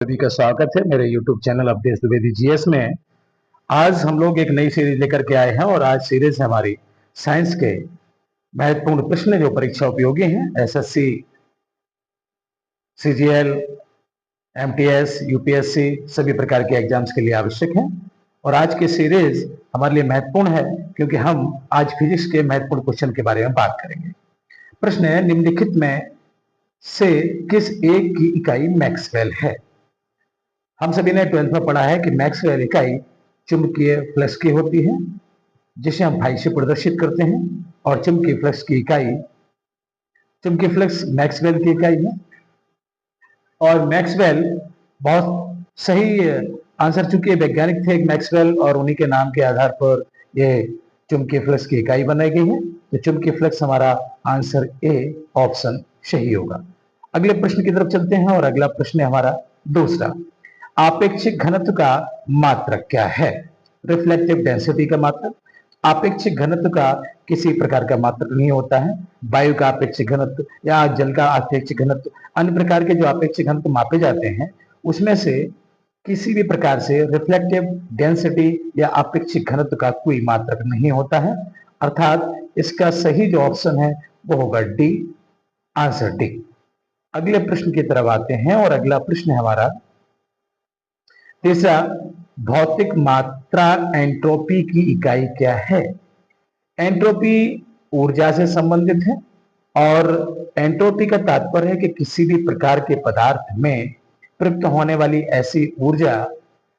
सभी का स्वागत है मेरे YouTube channel Avadhesh Dwivedi GS में। आज हम लोग एक नई सीरीज लेकर के आए हैं और आज सीरीज है हमारी साइंस के महत्वपूर्ण प्रश्न जो परीक्षा उपयोगी हैं। एसएससी, सीजीएल, एमटीएस, यूपीएससी सभी प्रकार के एग्जाम्स के लिए आवश्यक है। और आज की सीरीज हमारे लिए महत्वपूर्ण है क्योंकि हम आज फिजिक्स के महत्वपूर्ण क्वेश्चन के बारे में बात करेंगे। प्रश्न है, निम्नलिखित में से किस एक की इकाई मैक्सवेल है? हम सभी ने 12th में पढ़ा है कि मैक्सवेल इकाई चुंबकीय फ्लक्स की होती है जिसे हम फाई से प्रदर्शित करते हैं और चुंबकीय फ्लक्स की इकाई, चुंबकीय फ्लक्स मैक्सवेल की इकाई है। और मैक्सवेल बहुत सही आंसर, चूंकि वैज्ञानिक थे मैक्सवेल और उन्हीं के नाम के आधार पर ये चुंबकीय फ्लक्स की इकाई बनाई गई है। तो चुंबकीय फ्लक्स हमारा आंसर ए ऑप्शन सही होगा। अगले प्रश्न की तरफ चलते हैं और अगला प्रश्न है हमारा दूसरा। आपेक्षिक घनत्व का मात्रक क्या है? रिफ्लेक्टिव डेंसिटी का मात्रक। आपेक्षिक घनत्व का किसी प्रकार का मात्रक नहीं होता है। वायु का आपेक्षिक घनत्व या जल का आपेक्षिक घनत्व, अन्य प्रकार के जो आपेक्षिक घनत्व मापे जाते हैं उसमें से किसी भी प्रकार से रिफ्लेक्टिव डेंसिटी या आपेक्षिक घनत्व का कोई मात्रक नहीं होता है। अर्थात इसका सही जो ऑप्शन है वो होगा डी, आंसर डी। अगले प्रश्न की तरफ आते हैं और अगला प्रश्न है हमारा तीसरा। भौतिक मात्रा एंट्रोपी की इकाई क्या है? एंट्रोपी ऊर्जा से संबंधित है और एंट्रोपी का तात्पर्य है कि किसी भी प्रकार के पदार्थ में प्रयुक्त होने वाली ऐसी ऊर्जा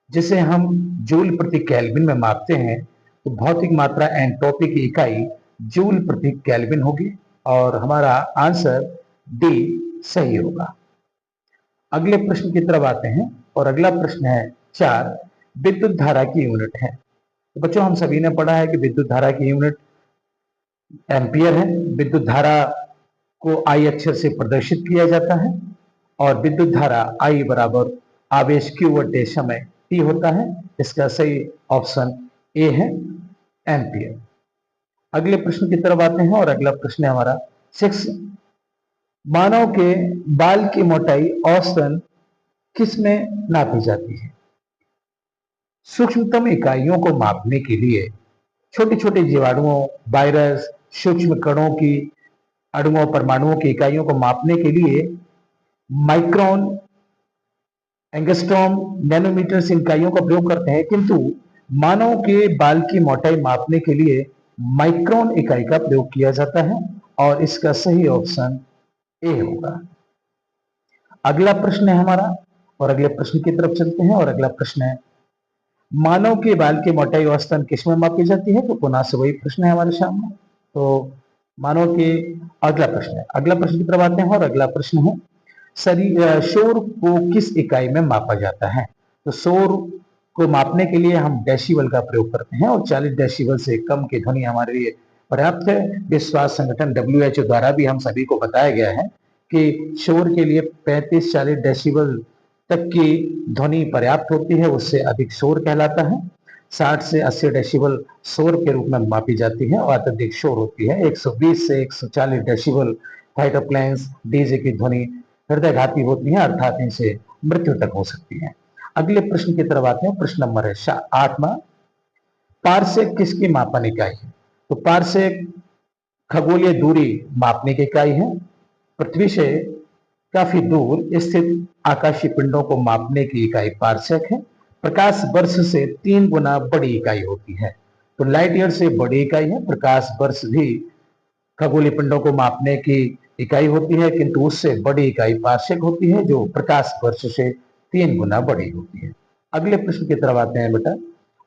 जिसे हम जूल प्रति केल्विन में मापते हैं। तो भौतिक मात्रा एंट्रोपी की इकाई जूल प्रति केल्विन होगी और हमारा आंसर डी सही होगा। अगले प्रश्न की तरफ आते हैं और अगला प्रश्न है 4। विद्युत धारा की यूनिट है। तो बच्चों हम सभी ने पढ़ा है कि विद्युत धारा की यूनिट एम्पियर है। विद्युत धारा को आई अक्षर से प्रदर्शित किया जाता है और विद्युत धारा आई बराबर आवेश q बटे समय t होता है। इसका सही ऑप्शन ए है, एम्पियर। अगले प्रश्न की तरफ आते हैं और अगला प्रश्न है हमारा 6। मानव के बाल की मोटाई औसतन किस में नापी जाती है? सूक्ष्मतम इकाइयों को मापने के लिए छोटे छोटे जीवाणुओं, वायरस, सूक्ष्म कणों की, अणुओं, परमाणुओं की इकाइयों को मापने के लिए माइक्रोन, एंगस्ट्रॉम, नैनोमीटर इकाइयों का प्रयोग करते हैं, किंतु मानव के बाल की मोटाई मापने के लिए माइक्रोन इकाई का प्रयोग किया जाता है और इसका सही ऑप्शन ए होगा। अगला प्रश्न है हमारा और अगले प्रश्न की तरफ चलते हैं और अगला प्रश्न है, मानव के बाल की मोटाई औसतन किस में मापी जाती है? तो पुनः से वही प्रश्न है हमारे सामने। तो मानव के अगला प्रश्न है, अगला प्रश्न की तरफ आते हैं और अगला प्रश्न है, शोर को किस इकाई में मापा जाता है? तो शोर को मापने के लिए हम डेसिबल का प्रयोग करते हैं और 40 डेसिबल से कम की ध्वनि हमारे लिए पर्याप्त है। विश्व स्वास्थ्य संगठन WHO द्वारा भी हम सभी को बताया गया है कि शोर के लिए 35-40 डेसिबल तक की ध्वनि पर्याप्त होती है, उससे अधिक शोर कहलाता है। 60 से 80 डेसिबल शोर के रूप में मापी जाती है और अत्यधिक शोर होती है 120 से 140 डेसिबल फाइटर प्लेन्स, डीजे की ध्वनि हृदयघाती होती है, अर्थात इनसे मृत्यु तक हो सकती है। अगले प्रश्न की तरफ आते हैं। प्रश्न नंबर है 8वां। पारसेक किसकी मापन इकाई है? तो पारसेक खगोलीय दूरी मापने की इकाई है। पृथ्वी से काफी दूर स्थित आकाशीय पिंडों को मापने की इकाई पारसेक है। प्रकाश वर्ष से 3 गुना बड़ी इकाई होती है। तो लाइट ईयर से बड़ी इकाई है। प्रकाश वर्ष भी खगोलीय पिंडों को मापने की इकाई होती है, किंतु उससे बड़ी इकाई पारसेक होती है जो प्रकाश वर्ष से 3 गुना बड़ी होती है। अगले प्रश्न की तरफ आते हैं बेटा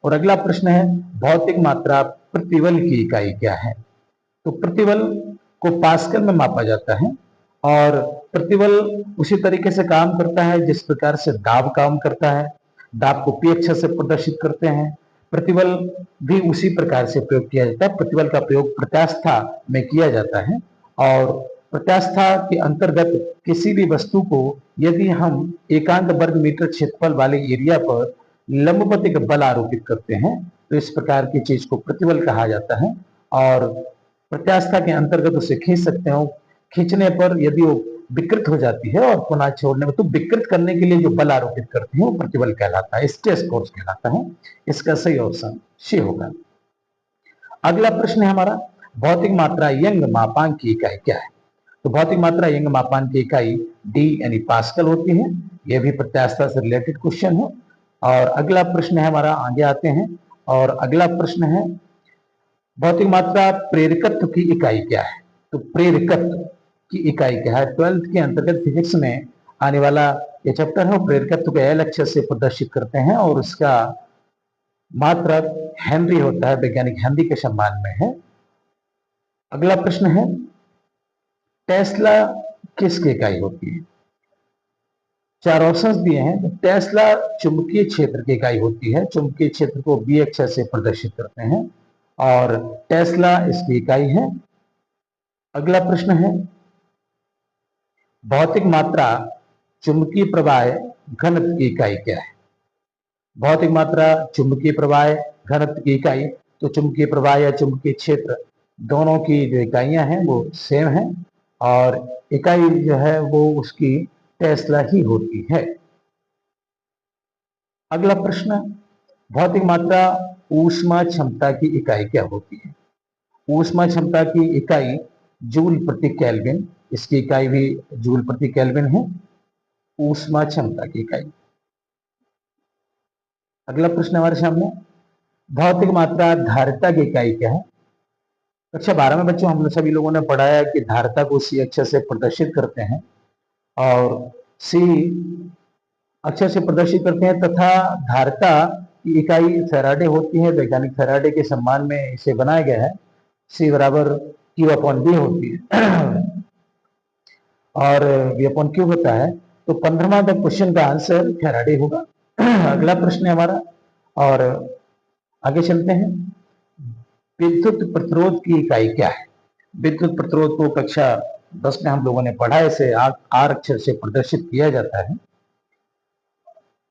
और अगला प्रश्न है, भौतिक मात्रा प्रतिबल की इकाई क्या है? तो प्रतिबल को पास्कल में मापा जाता है और प्रतिबल उसी तरीके से काम करता है जिस प्रकार से दाब काम करता है। दाब को P अक्षर से प्रदर्शित करते हैं। प्रतिबल भी उसी प्रकार से प्रयोग किया जाता है। प्रतिबल का प्रयोग प्रत्यास्था में किया जाता है और प्रत्यास्था के अंतर्गत किसी भी वस्तु को यदि हम एकांत वर्ग मीटर क्षेत्रफल वाले एरिया पर लंबवत बल आरोपित करते हैं तो इस प्रकार की चीज को प्रतिबल कहा जाता है और प्रत्यास्था के अंतर्गत उसे खींच सकते हो। खींचने पर यदि वो विकृत हो जाती है और पुनः छोड़ने में, तो विकृत करने के लिए जो बल आरोपित करते हैं वो प्रतिबल कहलाता है, स्ट्रेस फोर्स कहलाता है। इसका सही ऑप्शन सी होगा। अगला प्रश्न है हमारा, भौतिक मात्रा यंग मापांक की इकाई क्या है? तो भौतिक मात्रा यंग मापांक की इकाई डी यानी पास्कल होती है। यह भी प्रत्यास्थता से रिलेटेड क्वेश्चन है। और अगला प्रश्न है हमारा, आगे आते हैं, और अगला प्रश्न है, भौतिक मात्रा प्रेरकत्व की इकाई क्या है? तो प्रेरकत्व की इकाई क्या है? 12th के अंतर्गत फिजिक्स में आने वाला ये चैप्टर है, प्रेरकत्व को एल अक्षर से प्रदर्शित करते हैं और उसका मात्रक हेनरी होता है, वैज्ञानिक हेनरी के सम्मान में है। अगला प्रश्न है, टेस्ला किसकी इकाई होती है? 4 ऑप्शंस दिए हैं। टेस्ला चुंबकीय क्षेत्र की इकाई होती है, चुंबकीय क्षेत्र को बी अक्षर से प्रदर्शित करते हैं और टेस्ला इसकी इकाई है। अगला प्रश्न है, भौतिक मात्रा चुंबकीय प्रवाह घनत्व की इकाई क्या है? भौतिक मात्रा चुंबकीय प्रवाह घनत्व की इकाई, तो चुंबकीय प्रवाह या चुंबकीय क्षेत्र दोनों की जो इकाइयां हैं वो सेम है और इकाई जो है वो उसकी टेस्ला ही होती है। अगला प्रश्न, भौतिक मात्रा ऊष्मा क्षमता की इकाई क्या होती है? ऊष्मा क्षमता की इकाई जूल प्रति केल्विन, इसकी इकाई भी जूल प्रति केल्विन है, ऊष्मा क्षमता की इकाई। अगला प्रश्न हमारे सामने, भौतिक मात्रा धारिता की इकाई क्या है? कक्षा 12 में बच्चों हम सभी लोगों ने पढ़ा है कि धारिता को सी अक्षर से प्रदर्शित करते हैं और सी अक्षर से प्रदर्शित करते हैं तथा धारिता की इकाई फैराडे होती है। वैज्ञानिक फैराडे के सम्मान में इसे बनाया गया है। सी बराबर क्यू अपॉन बी होती है और बी अपॉन क्यू होता है। तो 15वां क्वेश्चन का आंसर फैराडे होगा। अगला प्रश्न है हमारा और आगे चलते हैं। विद्युत प्रतिरोध की इकाई क्या है? विद्युत प्रतिरोध को कक्षा 10 में हम लोगों ने पढ़ा है। इसे आर अक्षर से प्रदर्शित किया जाता है।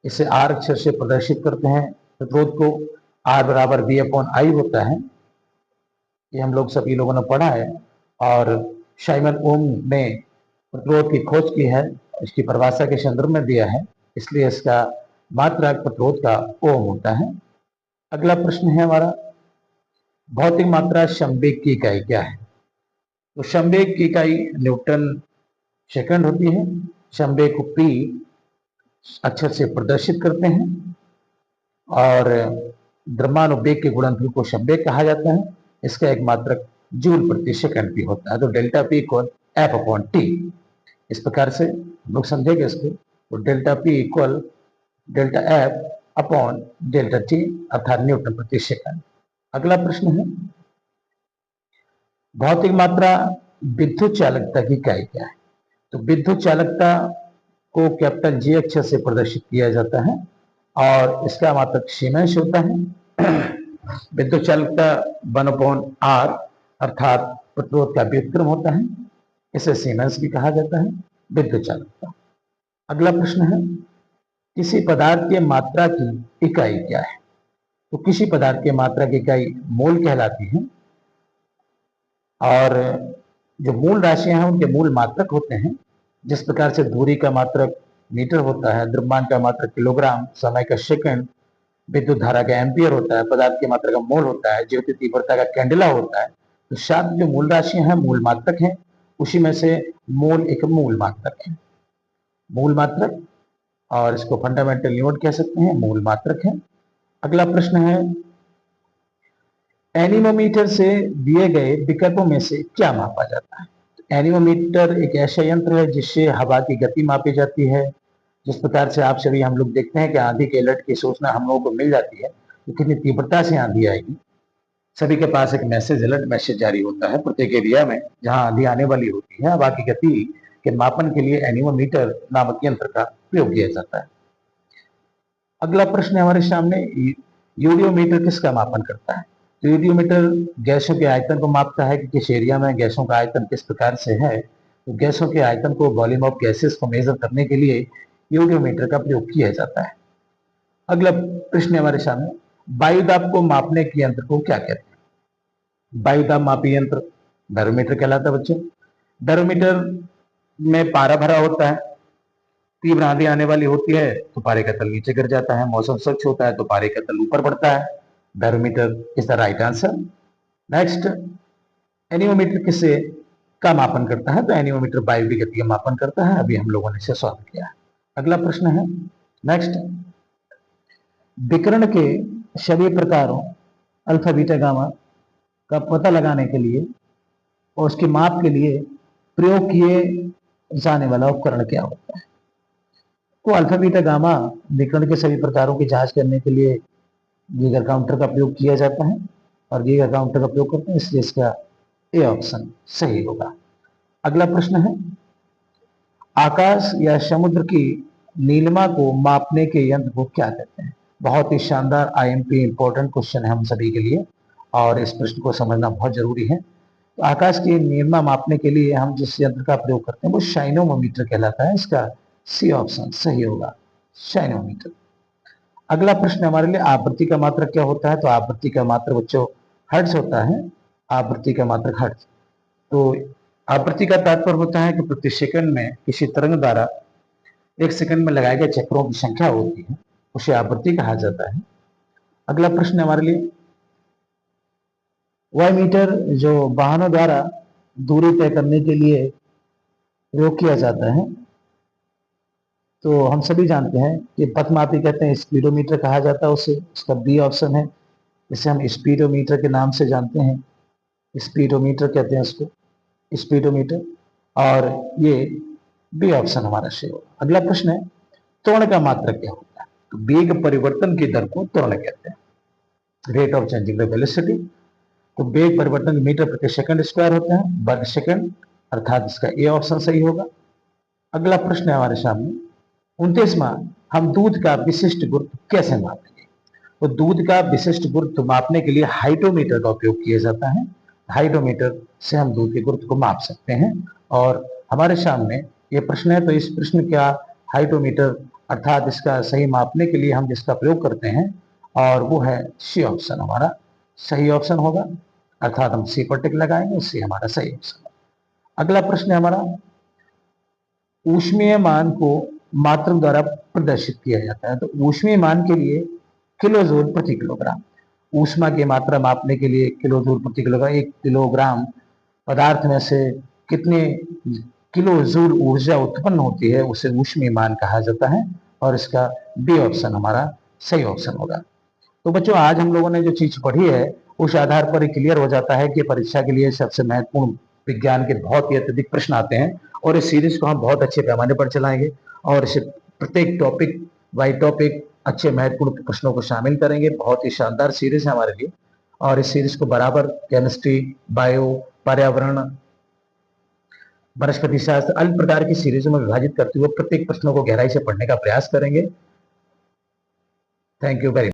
इसे आर अक्षर से प्रदर्शित करते हैं प्रतिरोध को। आर बराबर बी अपॉन आई होता है। ये हम लोग सभी लोगों ने पढ़ा है और साइमन ओम ने प्रतिरोध की खोज की है, इसकी परिभाषा के संदर्भ में दिया है, इसलिए इसका मात्रक प्रतिरोध का ओम होता है। अगला प्रश्न है हमारा, भौतिक मात्रा संवेग की इकाई क्या है? तो संवेग की इकाई न्यूटन सेकंड होती है। संवेग को पी अक्षर से प्रदर्शित करते हैं और द्रव्यानुवेग के गुणनफल को संवेग कहा जाता है। इसका एक मात्रक जूल प्रति सेकंड भी होता है। तो delta P equal F upon T, इस प्रकार से हम लोग समझेंगे इसको। तो delta P equal delta F upon delta T अर्थात न्यूटन प्रति सेकंड। अगला प्रश्न है, भौतिक मात्रा विद्युत चालकता की इकाई क्या है? तो विद्युत चालकता को कैपिटल जी अक्षर से प्रदर्शित किया जाता है और इसका मात्रक सीमेंस होता है। विद्युत चालकता 1/r अर्थात प्रतिरोध का व्युत्क्रम होता है। इसे सीमेंस भी कहा जाता है, विद्युत चालकता। अगला प्रश्न है, किसी पदार्थ की मात्रा की इकाई क्या है? तो किसी पदार्थ की मात्रा की इकाई मोल कहलाती है और जो मूल राशियां हैं उनके मूल मात्रक होते हैं। जिस प्रकार से दूरी का मात्रक मीटर होता है, द्रव्यमान का मात्रक किलोग्राम, समय का सेकंड, विद्युत धारा का एम्पियर होता है, पदार्थ की मात्रा का मोल होता है, ज्योति तीव्रता का कैंडेला होता है। तो 7 जो मूल राशियां हैं मूल मात्रक हैं, उसी में से मोल एक मूल मात्रक है। मूल मात्रक, और इसको फंडामेंटल यूनिट कह सकते हैं, मूल मात्रक है। अगला प्रश्न है, एनीमोमीटर से दिए गए विकल्पों में से क्या मापा जाता है? एनीमोमीटर एक ऐसा यंत्र है जिससे हवा की गति मापी जाती है। जिस प्रकार से आप सभी हम लोग देखते हैं कि आंधी के अलर्ट की सूचना हम लोगों को मिल जाती है तो कितनी तीव्रता से आंधी आएगी। सभी के पास एक मैसेज, अलर्ट मैसेज जारी होता है प्रत्येक एरिया में जहां आंधी आने वाली होती है। हवा की गति के मापन के लिए एनीमोमीटर नामक यंत्र का प्रयोग किया जाता है। अगला प्रश्न हमारे सामने, यूडियोमीटर किसका मापन करता है? तो यूडियोमीटर गैसों के आयतन को मापता है कि किस एरिया में गैसों का आयतन किस प्रकार से है। तो गैसों के आयतन को, वॉल्यूम ऑफ गैसेस को मेजर करने के लिए यूडियोमीटर का प्रयोग किया जाता है। अगला प्रश्न हमारे सामने, वायुदाब को मापने के यंत्र को क्या कहते हैं? वायुदाब मापी यंत्र बैरोमीटर कहलाता है बच्चों। बैरोमीटर में पारा भरा होता है, तीव्र आंधी आने वाली होती है तो पारे का तल नीचे गिर जाता है, मौसम स्वच्छ होता है तो पारे का तल ऊपर बढ़ता है। Barometer is the right answer. Next, anemometer किससे का मापन करता है? तो एनियोमीटर वायु की गति का मापन करता है। अभी हम लोगों ने इसे सॉल्व किया है। अगला प्रश्न है नेक्स्ट, विकिरण के सभी प्रकारों अल्फा बीटा गामा का पता लगाने के लिए और उसके माप के लिए प्रयोग किए जाने वाला उपकरण क्या होता है? तो अल्फा बीटा गामा विकिरण के सभी प्रकारों की जांच करने के लिए गीगर काउंटर का प्रयोग किया जाता है और गीगर काउंटर का प्रयोग करते हैं, इसलिए इसका ए ऑप्शन सही होगा। अगला प्रश्न है, आकाश या समुद्र की नीलिमा को मापने के यंत्र को क्या कहते हैं? बहुत ही शानदार आईएमपी इंपॉर्टेंट क्वेश्चन है हम सभी के लिए और इस प्रश्न को समझना बहुत जरूरी है। तो आकाश की नीलिमा मापने के लिए हम जिस यंत्र का प्रयोग करते हैं वो शाइनोमीटर कहलाता है। इसका सी ऑप्शन सही होगा, शाइनोमीटर। अगला प्रश्न हमारे लिए, आवृत्ति का मात्रक क्या होता है? तो आवृत्ति का मात्रक बच्चों हर्ट्ज होता है। आवृत्ति का मात्रक हर्ट्ज। तो आवृत्ति का तात्पर्य होता है कि प्रति सेकंड में किसी तरंग द्वारा एक सेकंड में लगाए गए चक्रों की संख्या होती है, उसे आवृत्ति कहा जाता है। अगला प्रश्न हमारे लिए, वायमीटर जो वाहनों द्वारा दूरी तय करने के लिए प्रयोग किया जाता है, तो हम सभी जानते हैं कि पथमापी कहते हैं, स्पीडोमीटर कहा जाता है उसे। इसका बी ऑप्शन है, इसे हम स्पीडोमीटर के नाम से जानते हैं। स्पीडोमीटर कहते हैं इसको, स्पीडोमीटर, और ये बी ऑप्शन हमारा सही होगा। अगला प्रश्न है, त्वरण का मात्रक क्या होता है? तो वेग परिवर्तन की दर को त्वरण कहते हैं, rate of changing the velocity. तो वेग परिवर्तन मीटर प्रति सेकंड स्क्वायर होता है, वर्ग सेकंड, अर्थात इसका ए ऑप्शन सही होगा। अगला प्रश्न है हमारे सामने 29वां, हम दूध का विशिष्ट गुरुत्व कैसे मापेंगे? तो दूध का विशिष्ट गुरुत्व मापने के लिए हाइड्रोमीटर का उपयोग किया जाता है। हाइड्रोमीटर से हम दूध के गुरुत्व को माप सकते हैं और हमारे सामने ये प्रश्न है, तो इस प्रश्न का हाइड्रोमीटर अर्थात इसका सही मापने के लिए हम जिसका प्रयोग करते हैं और वो है सी ऑप्शन हमारा सही ऑप्शन होगा, अर्थात हम सी पर टिक लगाएंगे, सी हमारा सही ऑप्शन। अगला प्रश्न है हमारा, ऊष्मीय मान को मात्रक द्वारा प्रदर्शित किया जाता है। तो ऊष्मीय मान के लिए किलो जूल प्रति किलोग्राम, ऊष्मा की मात्रा मापने के लिए किलो जूल प्रति किलोग्राम, 1 किलोग्राम पदार्थ में से कितने किलो जूल ऊर्जा उत्पन्न होती है उसे ऊष्मीय मान कहा जाता है और इसका बी ऑप्शन हमारा सही ऑप्शन होगा। तो बच्चों, आज हम लोगों ने जो चीज पढ़ी है उस आधार पर क्लियर हो जाता है कि परीक्षा के लिए सबसे महत्वपूर्ण विज्ञान के बहुत ही अत्यधिक प्रश्न आते हैं और इस सीरीज को हम बहुत अच्छे पैमाने पर चलाएंगे और इसे प्रत्येक टॉपिक बाई टॉपिक अच्छे महत्वपूर्ण प्रश्नों को शामिल करेंगे। बहुत ही शानदार सीरीज है हमारे लिए और इस सीरीज को बराबर केमिस्ट्री, बायो, पर्यावरण, वनस्पति शास्त्र, अन्य प्रकार की सीरीजों में विभाजित करते हुए प्रत्येक प्रश्नों को गहराई से पढ़ने का प्रयास करेंगे। Thank you very much.